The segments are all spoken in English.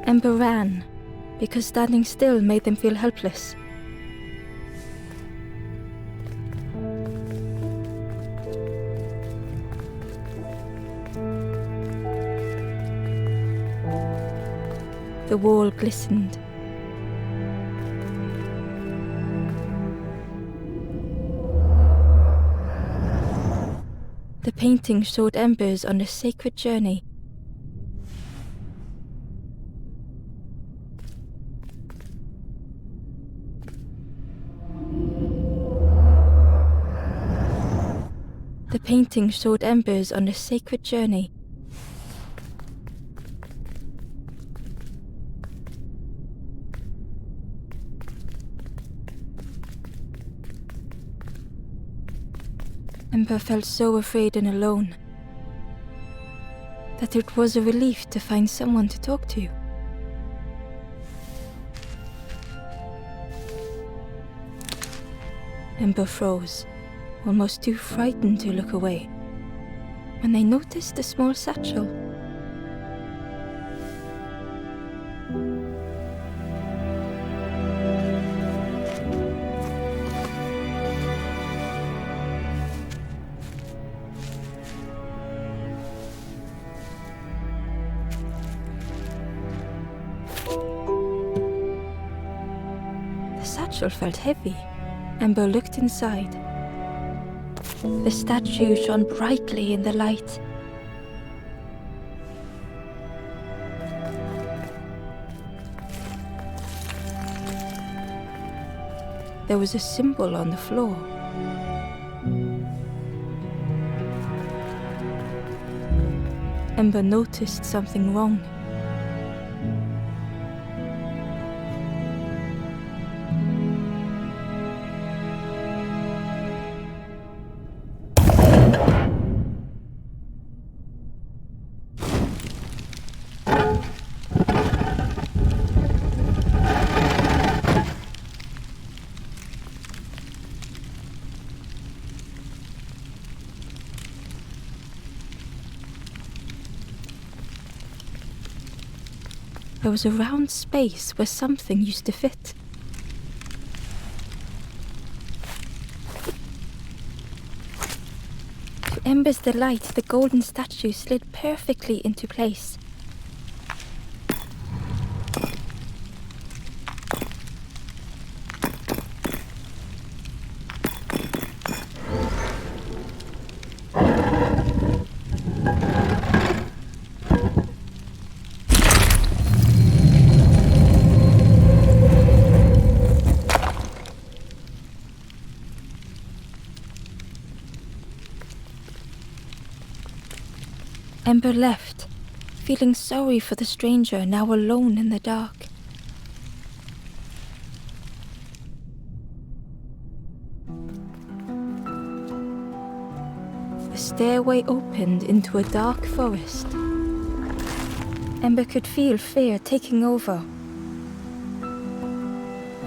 Ember ran, because standing still made them feel helpless. The wall glistened. The painting showed embers on a sacred journey. The painting showed embers on a sacred journey. Ember felt so afraid and alone that it was a relief to find someone to talk to. Ember froze, almost too frightened to look away, when they noticed a small satchel. The satchel felt heavy. Ember looked inside. The statue shone brightly in the light. There was a symbol on the floor. Ember noticed something wrong. There was a round space where something used to fit. To Ember's delight, the golden statue slid perfectly into place. Ember left, feeling sorry for the stranger now alone in the dark. The stairway opened into a dark forest. Ember could feel fear taking over.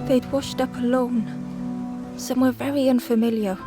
They'd washed up alone, somewhere very unfamiliar.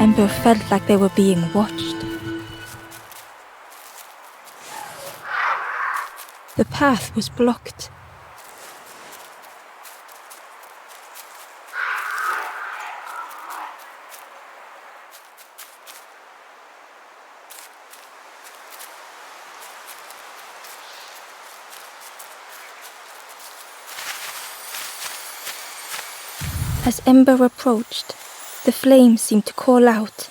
Ember felt like they were being watched. The path was blocked. As Ember approached, the flame seemed to call out.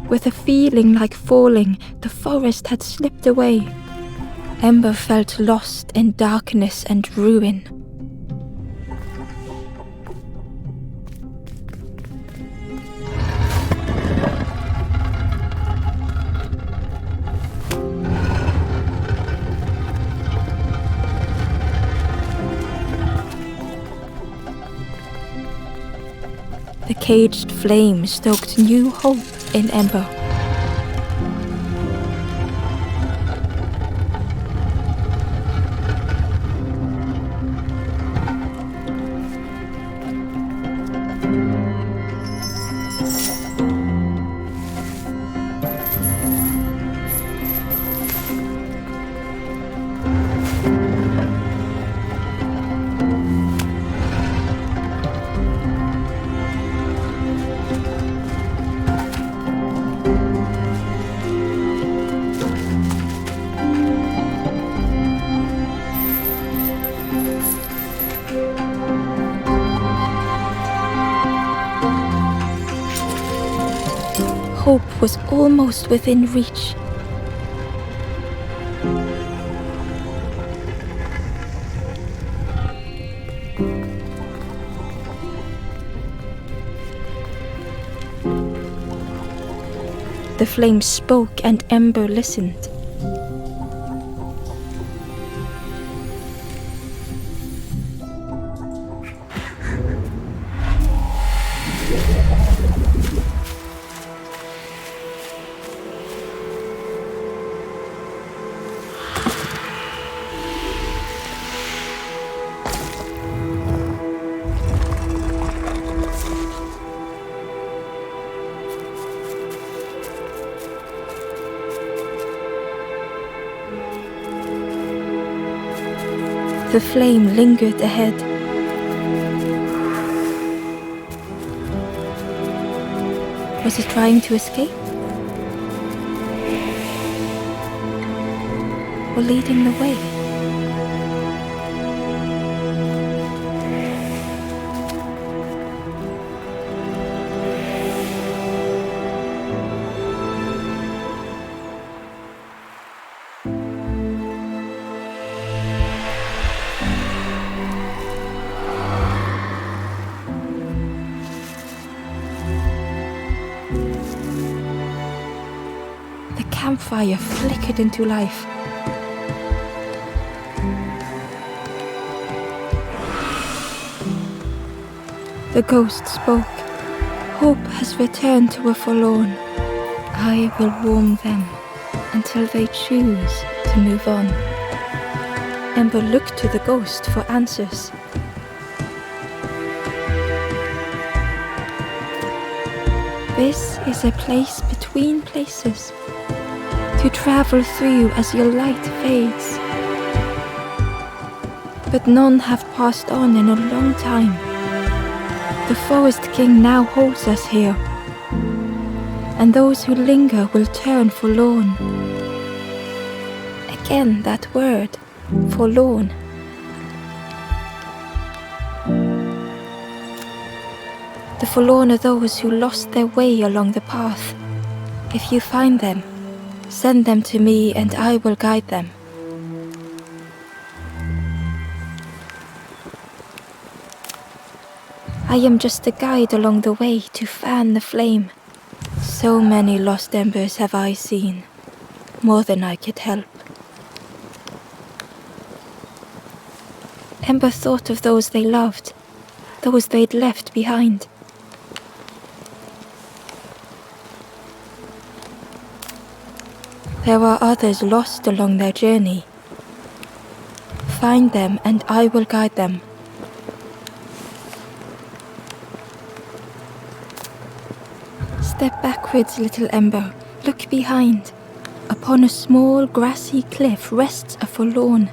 With a feeling like falling, the forest had slipped away. Ember felt lost in darkness and ruin. The caged flame stoked new hope in Ember. Hope was almost within reach. The flame spoke and Ember listened. The flame lingered ahead. Was it trying to escape? Or leading the way? The campfire flickered into life. The ghost spoke. Hope has returned to a forlorn. I will warm them until they choose to move on. Ember looked to the ghost for answers. This is a place between places, to travel through as your light fades. But none have passed on in a long time. The Forest King now holds us here, and those who linger will turn forlorn. Again that word, forlorn. The forlorn are those who lost their way along the path. If you find them, send them to me and I will guide them. I am just a guide along the way to fan the flame. So many lost embers have I seen, more than I could help. Ember thought of those they loved, those they'd left behind. There are others lost along their journey. Find them and I will guide them. Step backwards, little Ember. Look behind. Upon a small grassy cliff rests a forlorn.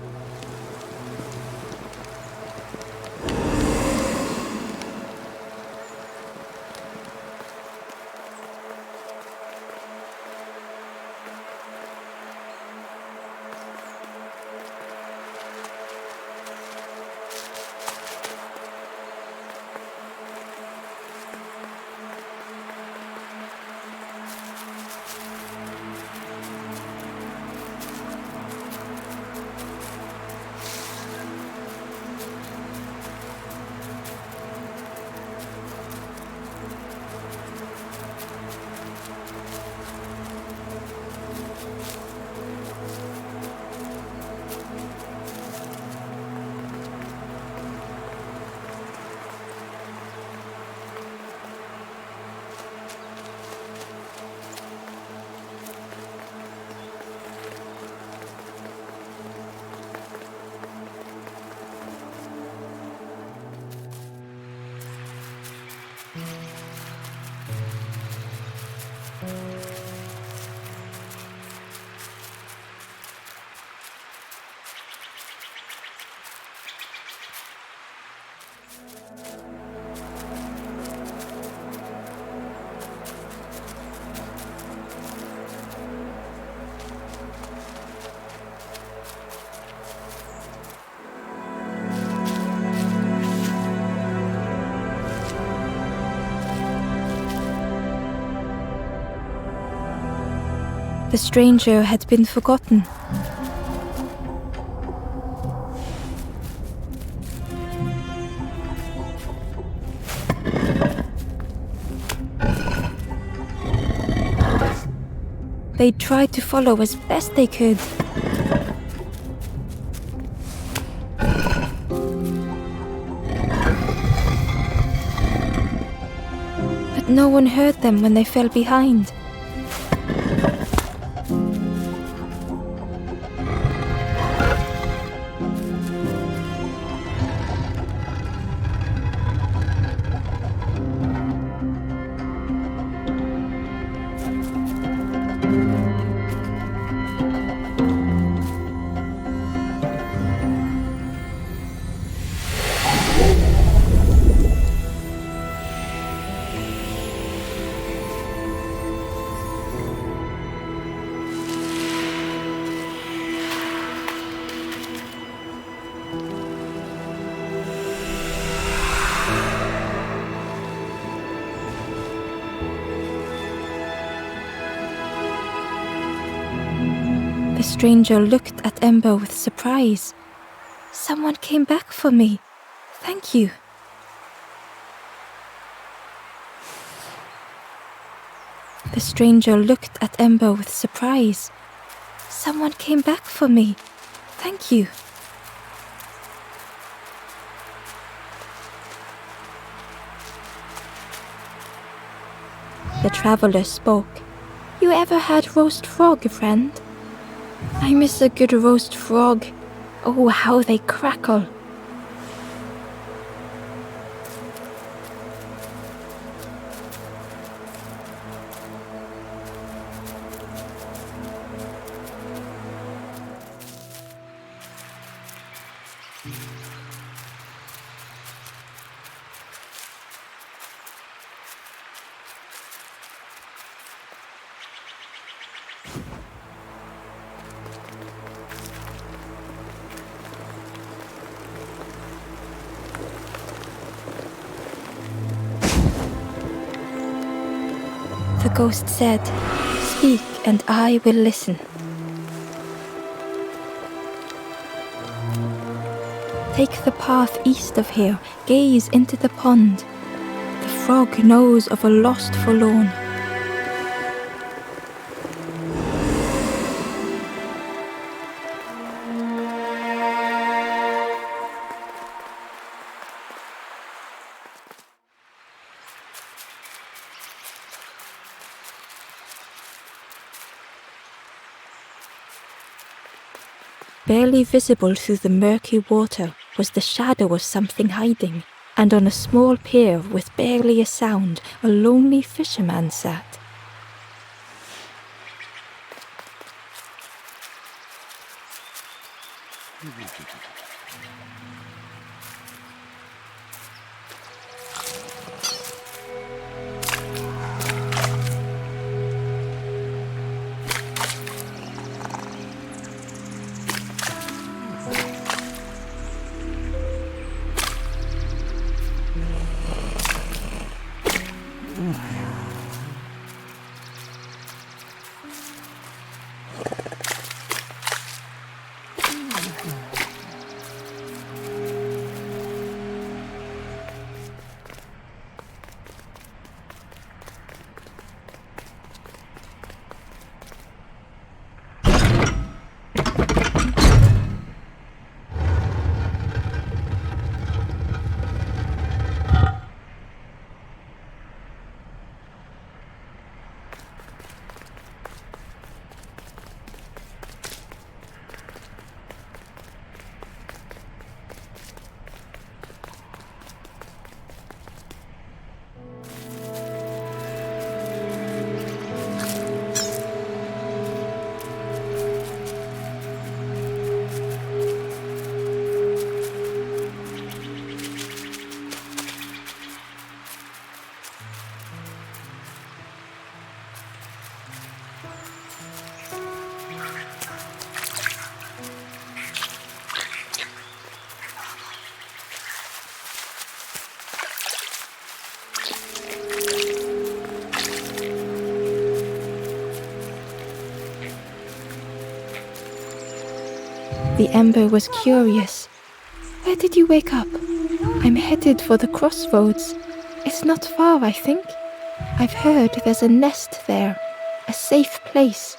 The stranger had been forgotten. They tried to follow as best they could. But no one heard them when they fell behind. The stranger looked at Ember with surprise. Someone came back for me. Thank you. The stranger looked at Ember with surprise. Someone came back for me. Thank you. The traveler spoke. You ever had roast frog, friend? I miss a good roast frog. Oh, how they crackle. The ghost said, "Speak and I will listen." Take the path east of here, gaze into the pond. The frog knows of a lost forlorn. Barely visible through the murky water was the shadow of something hiding, and on a small pier with barely a sound, a lonely fisherman sat. the ember was curious. Where did you wake up? I'm headed for the crossroads. It's not far, I think. I've heard there's a nest there, a safe place.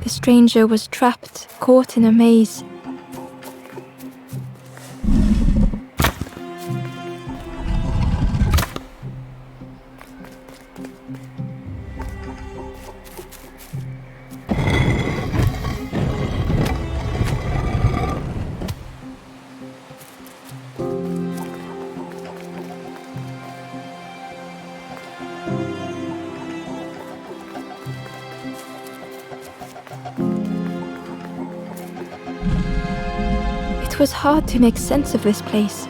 The stranger was trapped, caught in a maze. It was hard to make sense of this place.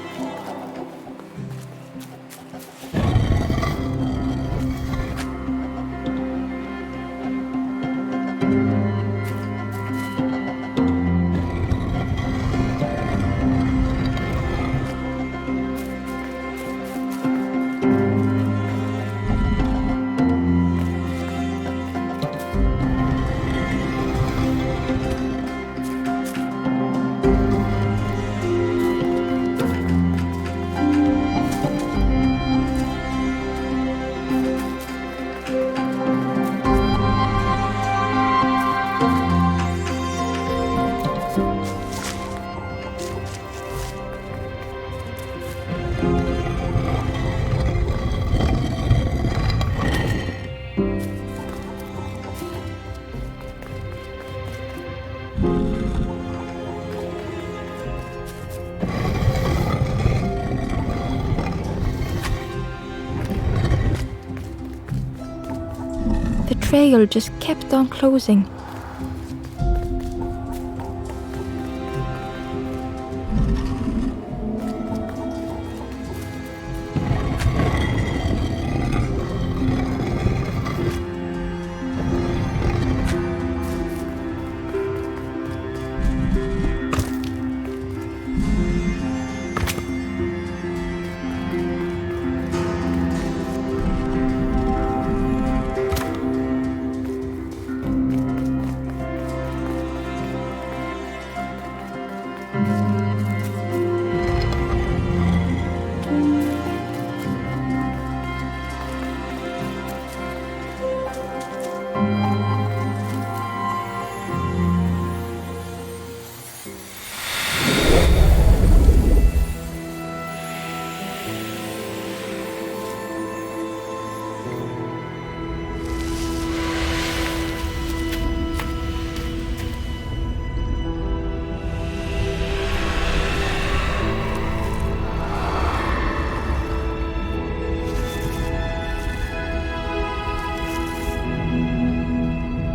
The trail just kept on closing.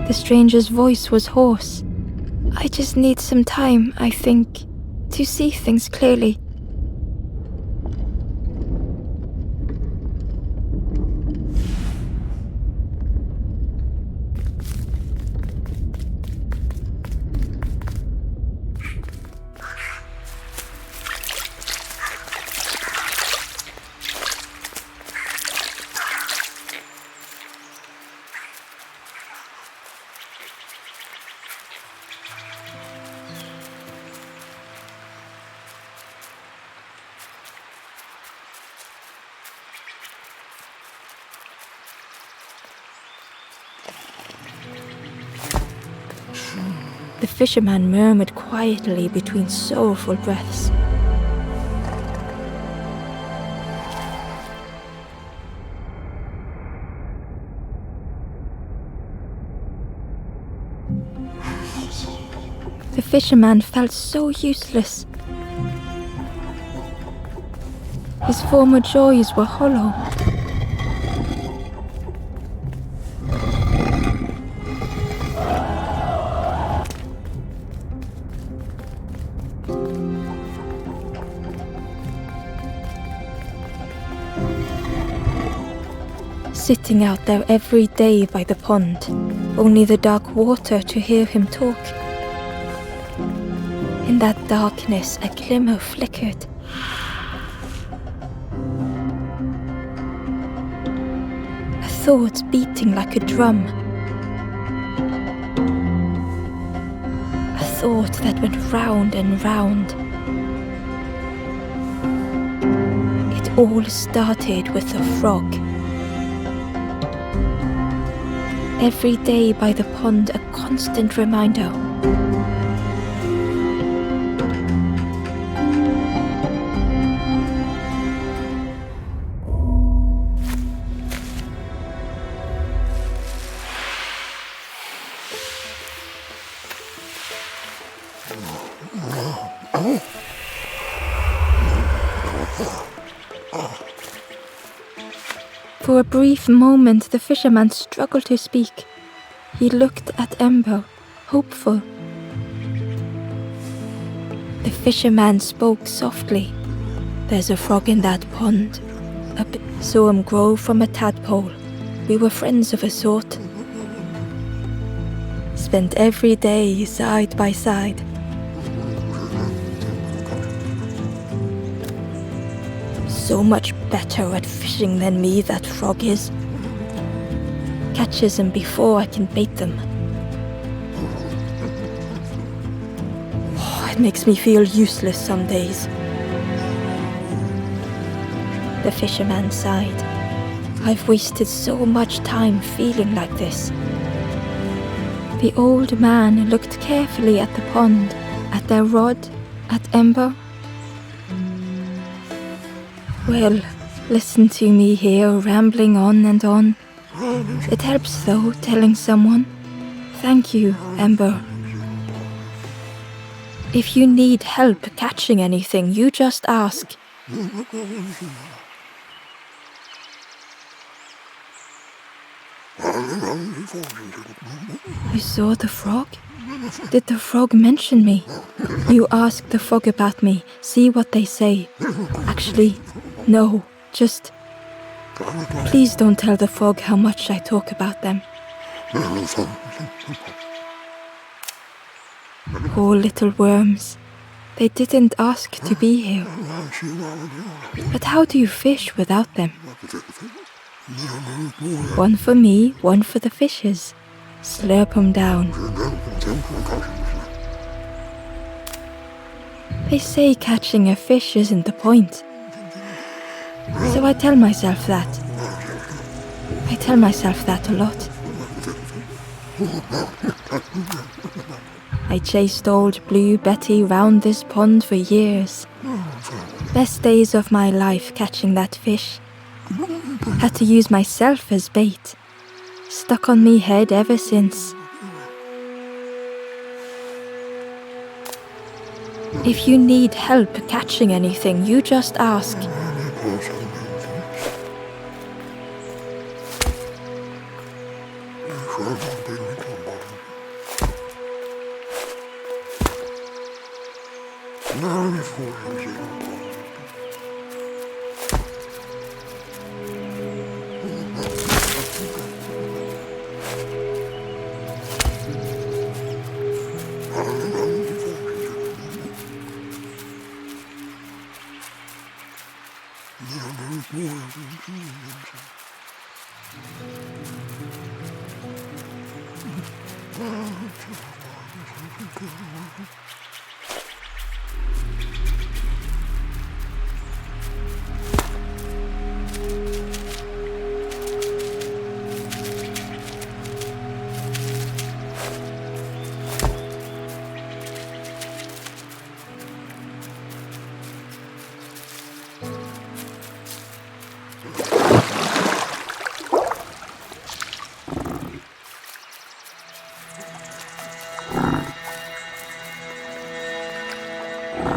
The stranger's voice was hoarse. I just need some time, I think, to see things clearly. The fisherman murmured quietly between sorrowful breaths. The fisherman felt so useless. His former joys were hollow. sitting out there every day by the pond, only the dark water to hear him talk. In that darkness, a glimmer flickered. A thought beating like a drum. A thought that went round and round. It all started with a frog. Every day by the pond, a constant reminder. For a brief moment, the fisherman struggled to speak. He looked at Ember, hopeful. The fisherman spoke softly. "There's a frog in that pond. Saw him grow from a tadpole. We were friends of a sort. Spent every day side by side. So much better at fishing than me, that frog is. Catches them before I can bait them. It makes me feel useless some days." The fisherman sighed. "I've wasted so much time feeling like this." The old man looked carefully at the pond, at their rod, at Ember. "Well, listen to me here, rambling on and on. It helps, though, telling someone. Thank you, Ember. If you need help catching anything, you just ask." "You saw the frog? Did the frog mention me? You ask the frog about me, see what they say. Actually, no, just... Please don't tell the frog how much I talk about them." Poor little worms. They didn't ask to be here. But how do you fish without them? One for me, one for the fishes. Slurp 'em down. They say catching a fish isn't the point. So I tell myself that. I tell myself that a lot. I chased old Blue Betty round this pond for years. Best days of my life catching that fish. Had to use myself as bait. Stuck on me head ever since. If you need help catching anything, you just ask.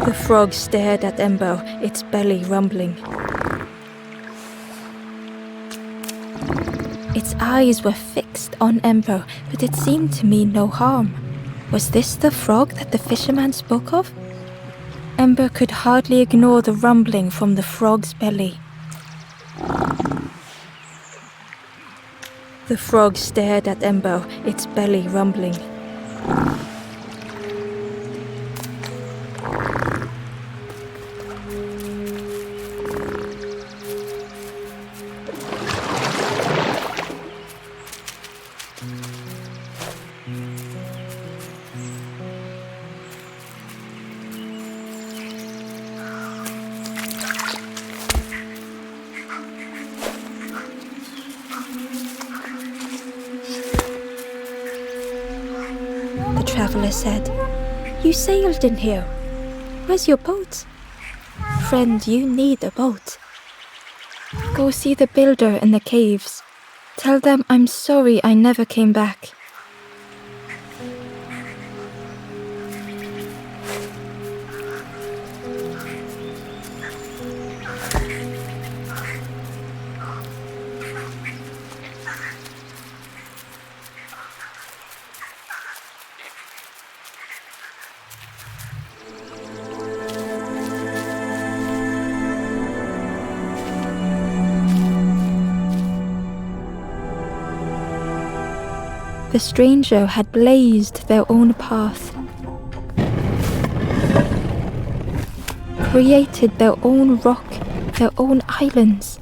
The frog stared at Ember, its belly rumbling. Its eyes were fixed on Ember, but it seemed to mean no harm. Was this the frog that the fisherman spoke of? Ember could hardly ignore the rumbling from the frog's belly. The frog stared at Embo, its belly rumbling. The traveller said, "You sailed in here. Where's your boat?" "Friend, you need a boat. Go see the builder in the caves. Tell them I'm sorry I never came back." The stranger had blazed their own path, created their own rock, their own islands.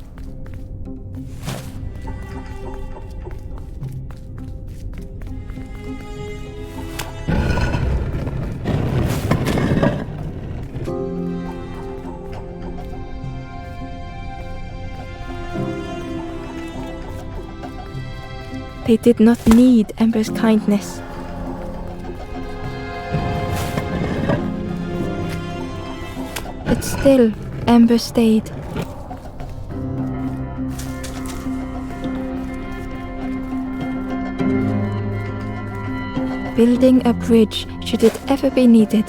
They did not need Ember's kindness. But still, Ember stayed. Building a bridge should it ever be needed.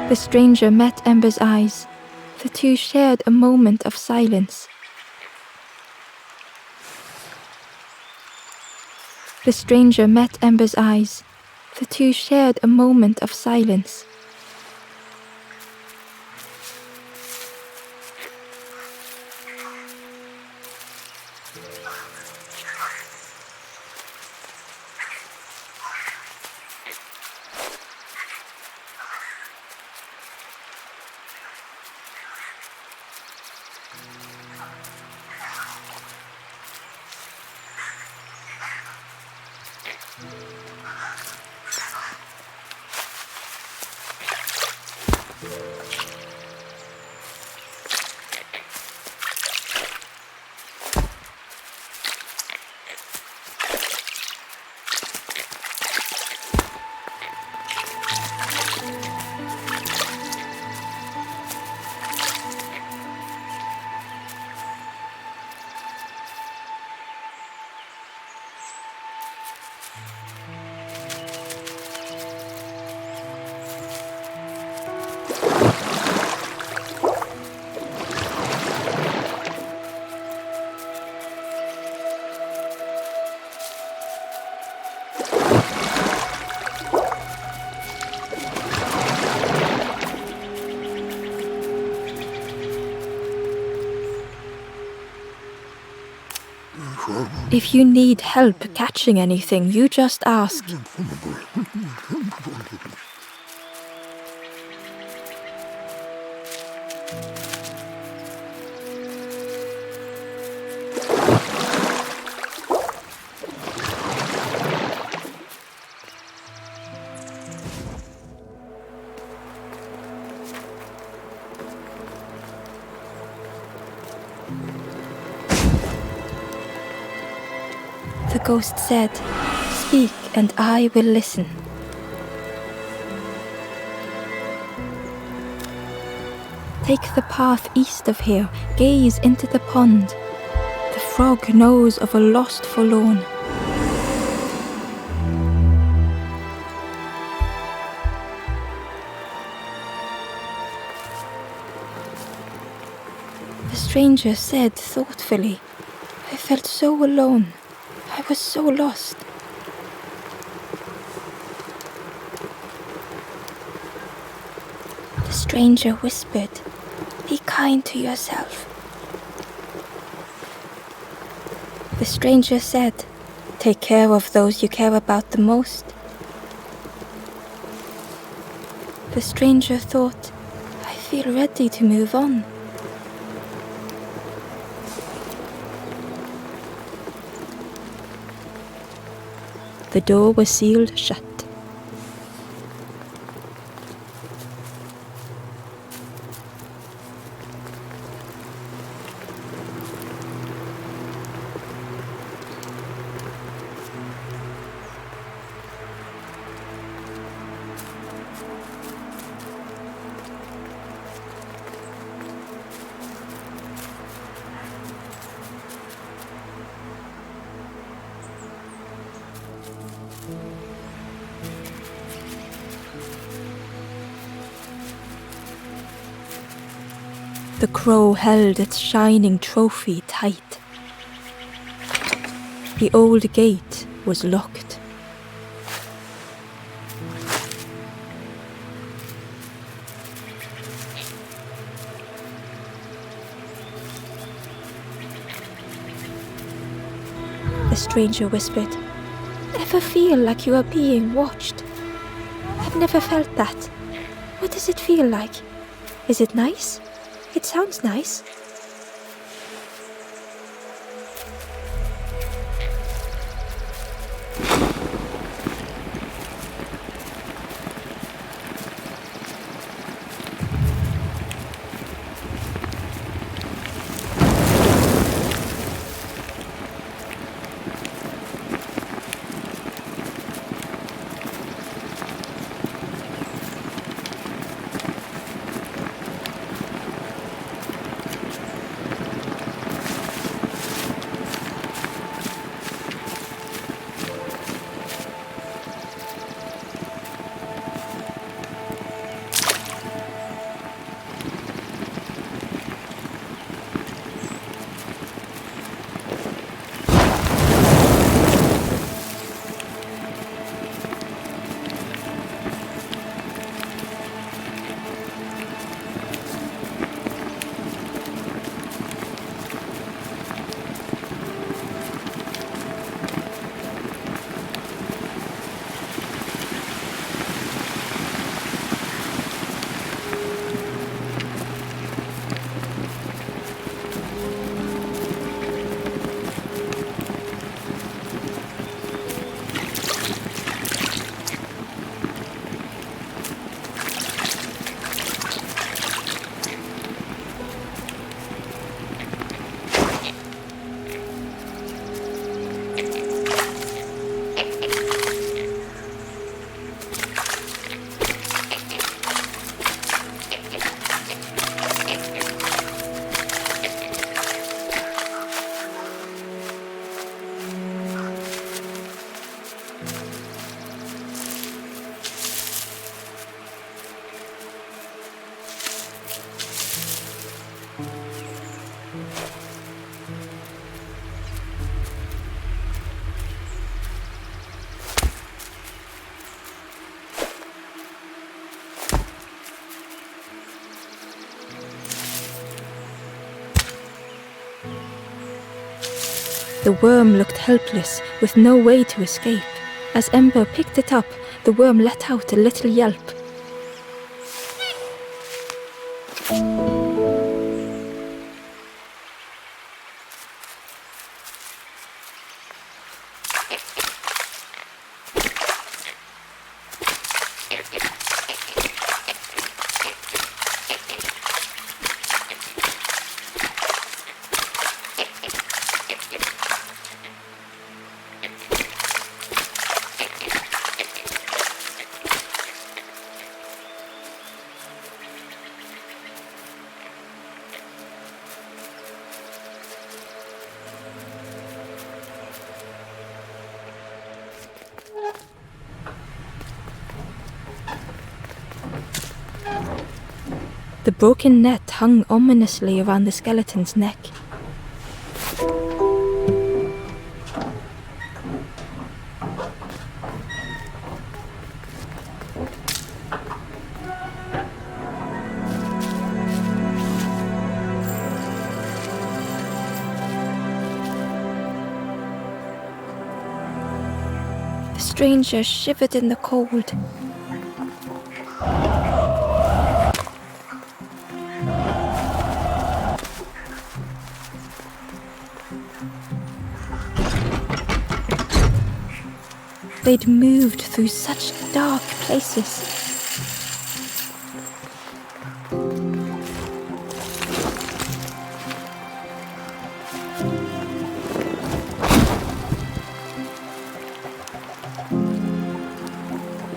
The stranger met Ember's eyes. The two shared a moment of silence. The stranger met Ember's eyes. The two shared a moment of silence. If you need help catching anything, you just ask. The ghost said, "Speak and I will listen." Take the path east of here, gaze into the pond. The frog knows of a lost forlorn. The stranger said thoughtfully, I felt so alone. I was so lost. The stranger whispered, be kind to yourself. The stranger said, take care of those you care about the most. The stranger thought, I feel ready to move on. The door was sealed shut. The crow held its shining trophy tight. The old gate was locked. The stranger whispered, ever feel like you are being watched? I've never felt that. What does it feel like? Is it nice? It sounds nice. The worm looked helpless, with no way to escape. As Ember picked it up, the worm let out a little yelp. The broken net hung ominously around the skeleton's neck. The stranger shivered in the cold. They'd moved through such dark places.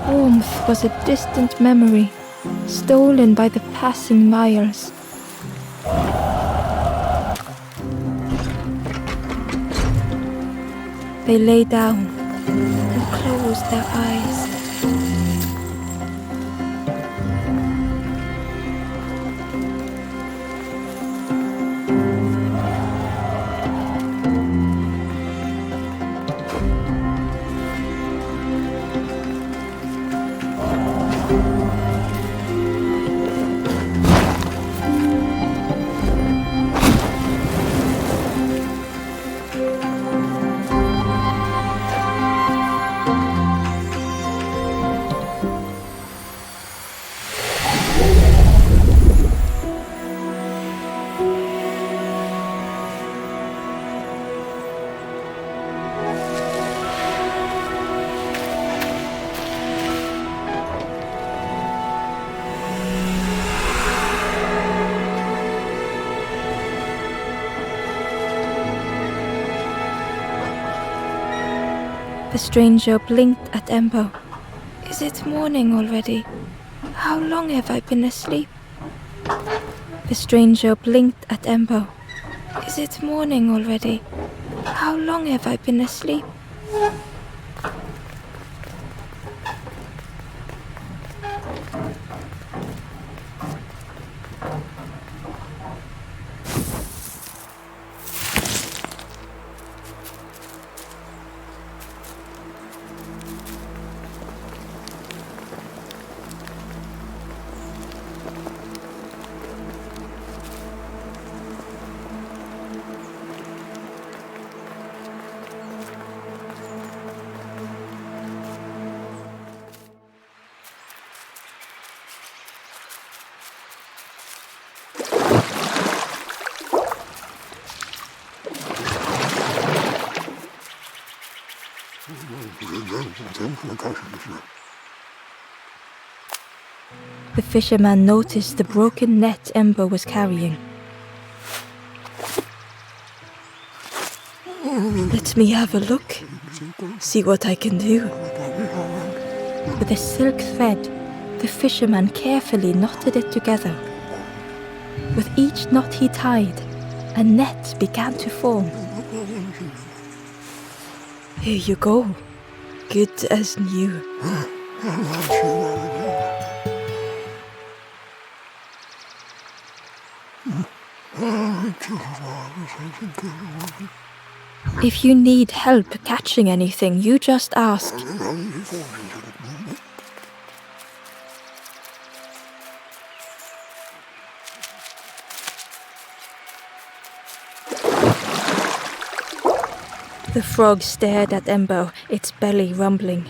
Warmth was a distant memory, stolen by the passing miles. They lay down and closed their eyes. The stranger blinked at Embo. Is it morning already? How long have I been asleep? The stranger blinked at Embo. Is it morning already? How long have I been asleep? The fisherman noticed the broken net Ember was carrying. Let me have a look, see what I can do. With a silk thread, the fisherman carefully knotted it together. With each knot he tied, a net began to form. Here you go, good as new. If you need help catching anything, you just ask. The frog stared at Embo, its belly rumbling.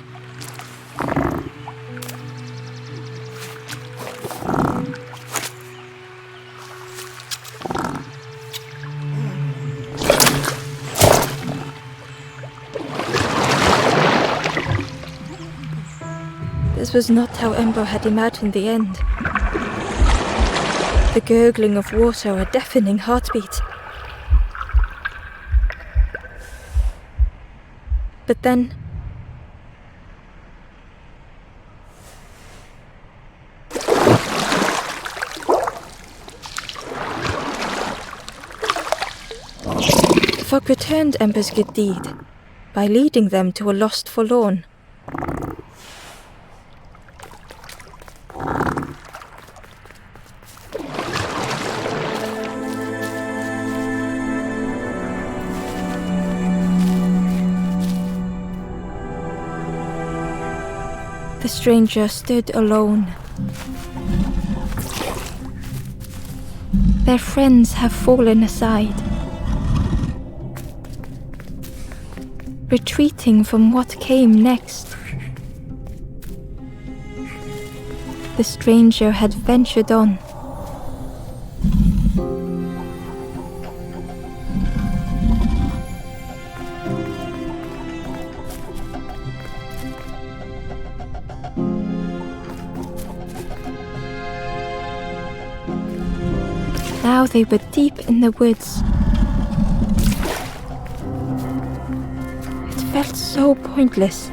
This was not how Embo had imagined the end. The gurgling of water, a deafening heartbeat. But then... the frog returned Ember's good deed by leading them to a lost forlorn. The stranger stood alone. Their friends have fallen aside, retreating from what came next. The stranger had ventured on. Now they were deep in the woods. It felt so pointless.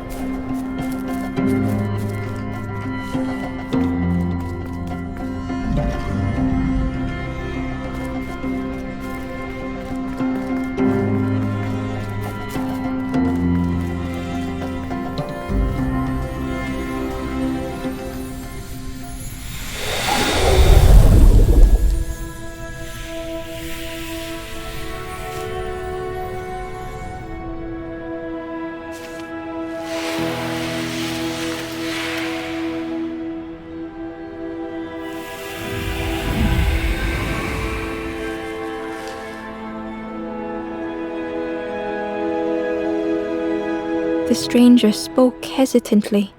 The stranger spoke hesitantly.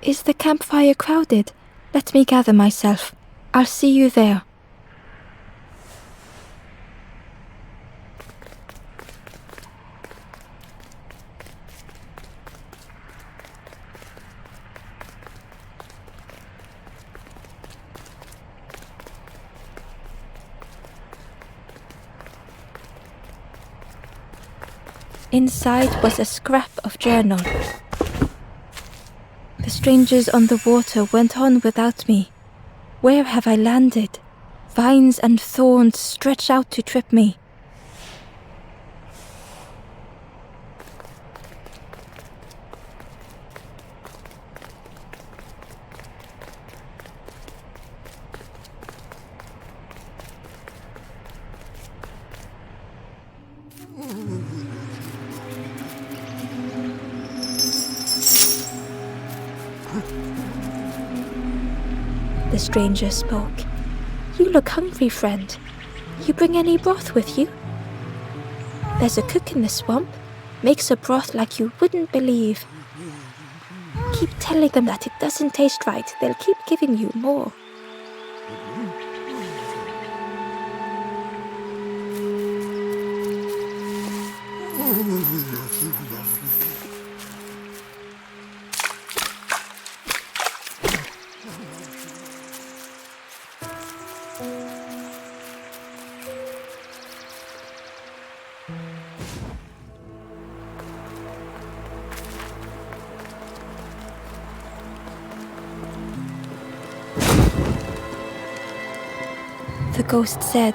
"Is the campfire crowded? Let me gather myself. I'll see you there." Inside was a scrap of journal. The strangers on the water went on without me. Where have I landed? Vines and thorns stretch out to trip me. The stranger spoke. "You look hungry, friend. You bring any broth with you? There's a cook in the swamp. Makes a broth like you wouldn't believe. Keep telling them that it doesn't taste right. They'll keep giving you more." The ghost said,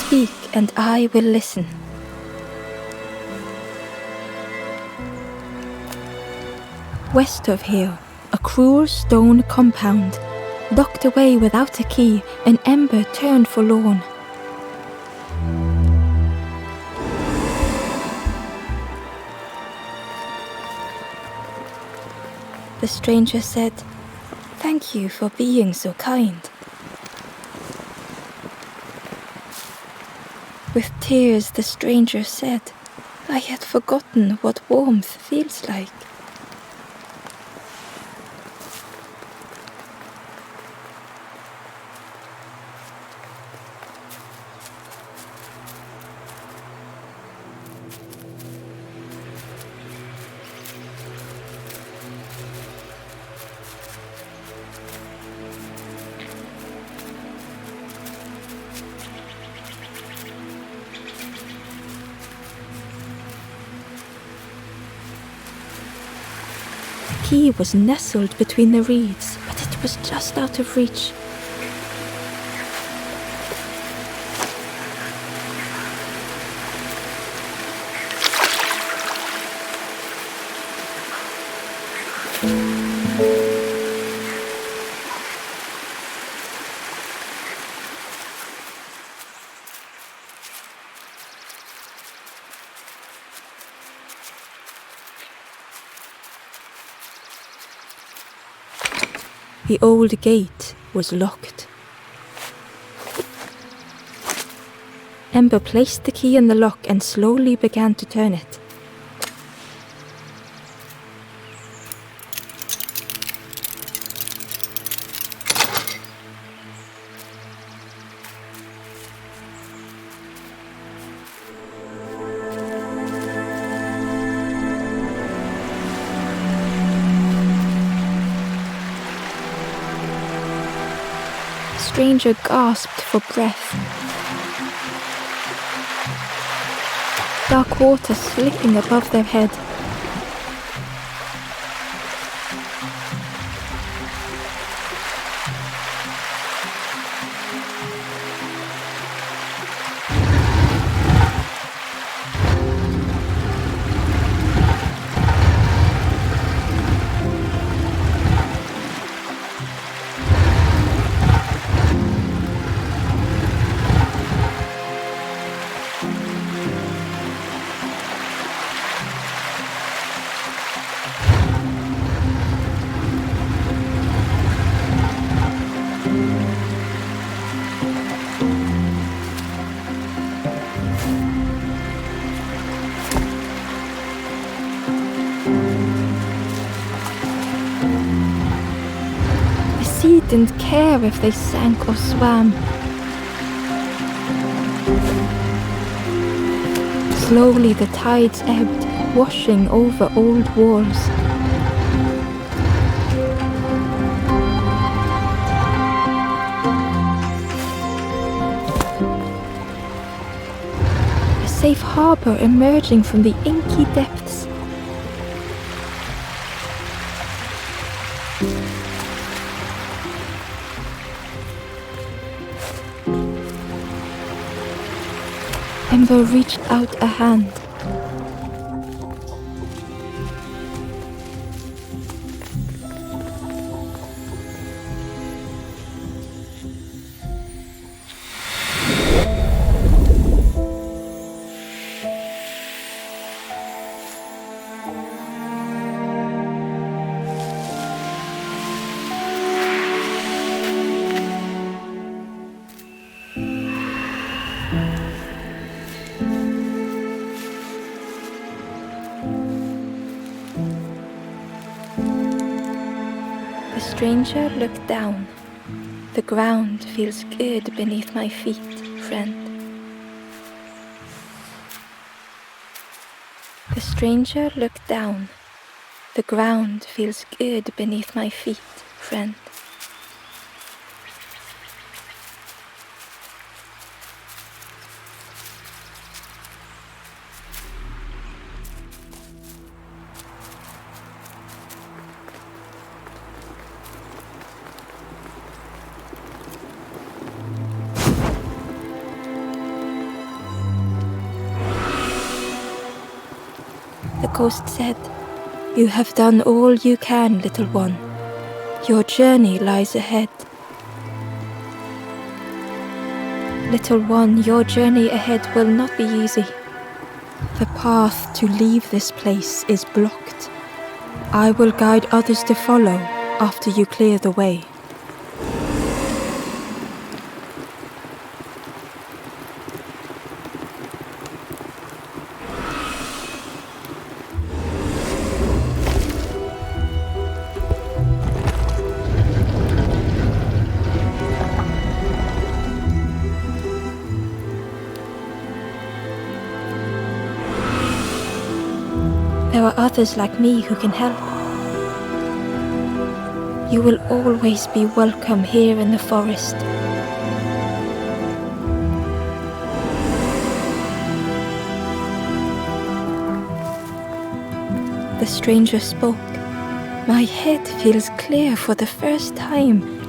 "Speak and I will listen." West of here, a cruel stone compound, locked away without a key, an ember turned forlorn. The stranger said, "Thank you for being so kind." With tears, the stranger said, "I had forgotten what warmth feels like." The key was nestled between the reeds, but it was just out of reach. The old gate was locked. Ember placed the key in the lock and slowly began to turn it. The stranger gasped for breath. Dark water slipping above their head. The sea didn't care if they sank or swam. Slowly the tides ebbed, washing over old walls. A safe harbour emerging from the inky depths. Ember reached out a hand. The stranger looked down. The ground feels good beneath my feet, friend. The stranger looked down. The ground feels good beneath my feet, friend. The ghost said, "You have done all you can, little one. Your journey lies ahead." Little one, your journey ahead will not be easy. The path to leave this place is blocked. I will guide others to follow after you clear the way. There are others like me who can help. You will always be welcome here in the forest. The stranger spoke. My head feels clear for the first time.